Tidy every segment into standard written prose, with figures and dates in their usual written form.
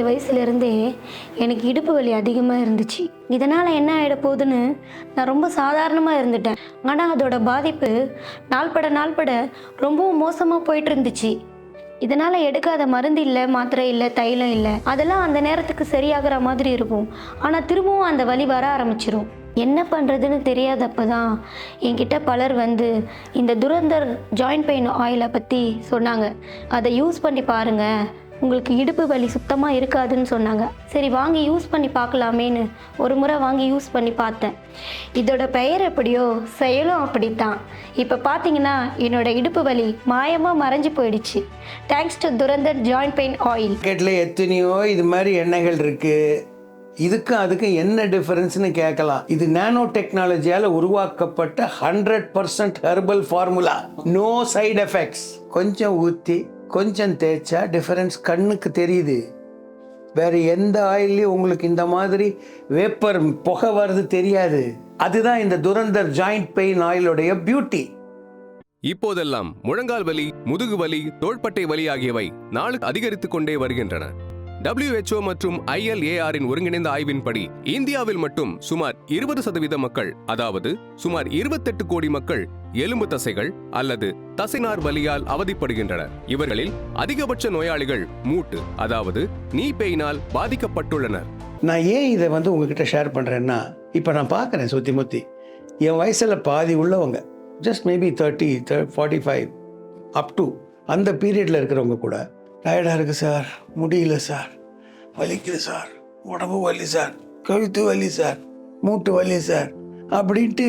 வயசுலேருந்தே எனக்கு இடுப்பு வலி அதிகமாக இருந்துச்சு. இதனால் என்ன ஆகிட போகுதுன்னு நான் ரொம்ப சாதாரணமாக இருந்துட்டேன். ஆனால் அதோட பாதிப்பு நாள்பட ரொம்பவும் மோசமாக போயிட்டு இருந்துச்சு. இதனால் எடுக்காத மருந்து இல்லை, மாத்திரை இல்லை, தைலம் இல்லை. அதெல்லாம் அந்த நேரத்துக்கு சரியாகிற மாதிரி இருக்கும். ஆனால் திரும்பவும் அந்த வலி வர ஆரம்பிச்சிடும். என்ன பண்ணுறதுன்னு தெரியாதப்போ தான் என்கிட்ட பலர் வந்து இந்த துரந்தர் ஜாயிண்ட் பெயின் ஆயிலை பற்றி சொன்னாங்க. அதை யூஸ் பண்ணி பாருங்கள், உங்களுக்கு இடுப்பு வலி சுத்தமாக இருக்காதுன்னு சொன்னாங்க. சரி வாங்கி யூஸ் பண்ணி பார்க்கலாமேன்னு ஒரு முறை வாங்கி யூஸ் பண்ணி பார்த்தேன். இதோட பெயர் எப்படியோ செயலும் அப்படித்தான். இப்போ பார்த்தீங்கன்னா என்னோட இடுப்பு வலி மாயமாக மறைஞ்சு போயிடுச்சு. Thanks to Durandhar joint pain oil. மார்க்கெட்டில் எத்தனையோ இது மாதிரி எண்ணெய்கள் இருக்குது. இதுக்கும் அதுக்கும் என்ன டிஃபரன்ஸ்னு கேட்கலாம். இது நானோ டெக்னாலஜியால் உருவாக்கப்பட்ட 100% herbal formula. No side effects. கொஞ்சம் ஊற்றி கொஞ்சம் தேய்ச்சா டிஃபரன்ஸ் கண்ணுக்கு தெரியுது. வேறு எந்த ஆயிலையும் உங்களுக்கு இந்த மாதிரி வேப்பர் புகை வர்றது தெரியாது. அதுதான் இந்த துரந்தர் ஜாயிண்ட் பெயின் ஆயிலுடைய பியூட்டி. இப்போதெல்லாம் முழங்கால் வலி, முதுகு வலி, தோள்பட்டை வலி ஆகியவை நாளுக்கு அதிகரித்துக் கொண்டே வருகின்றன. WHO மற்றும் ILARஇன் ஒருங்கிணைந்த ஆய்வின்படி இந்தியாவில் மட்டும் சுமார் 20% மக்கள், அதாவது சுமார் 28 கோடி மக்கள் எலும்பு தசைகள் அல்லது தசைநார் வலியால் அவதிப்படுகின்றனர். இவர்களில் அதிகபட்ச நோயாளிகள் மூட்டு, அதாவது நீ பெயினால் பாதிக்கப்பட்டுள்ளனர். நான் ஏன் இதை உங்ககிட்ட ஷேர் பண்ணுறேன்னா, இப்போ நான் பார்க்குறேன் சுற்றி முற்றி என் வயசில் பாதி உள்ளவங்க, ஜஸ்ட் மேபி 30, 45 அப் டு அந்த பீரியடில் இருக்கிறவங்க கூட டயர்டாக இருக்குது சார், முடியல சார், வலிக்குது சார், உடம்பு வலி சார், கழுத்து வலி சார், மூட்டு வலி சார் அப்படின்ட்டு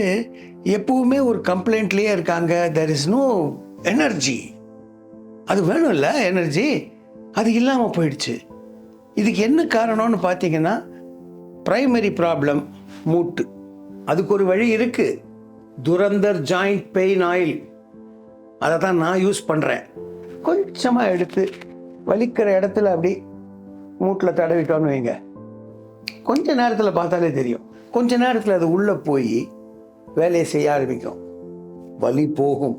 எப்பவுமே ஒரு கம்ப்ளைண்ட்லேயே இருக்காங்க. There is no energy. அது வேணும்ல எனர்ஜி, அது இல்லாமல் போயிடுச்சு. இதுக்கு என்ன காரணம்னு பார்த்தீங்கன்னா, ப்ரைமரி ப்ராப்ளம் மூட்டு. அதுக்கு ஒரு வழி இருக்குது, துரந்தர் ஜாயிண்ட் பெயின் ஆயில். அதை தான் நான் யூஸ் பண்ணுறேன். கொஞ்சமாக எடுத்து வலிக்கிற இடத்துல அப்படி மூட்டில் தடவிட்டோன்னு வைங்க, கொஞ்ச நேரத்தில் பார்த்தாலே தெரியும். கொஞ்ச நேரத்தில் அது உள்ளே போய் வேலையை செய்ய ஆரம்பிக்கும். வலி போகும்.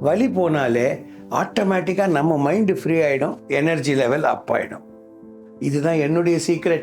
வலி போனாலே ஆட்டோமேட்டிக்காக நம்ம மைண்டு ஃப்ரீ ஆகிடும், எனர்ஜி லெவல் அப் ஆகிடும். இதுதான் என்னுடைய சீக்ரெட்.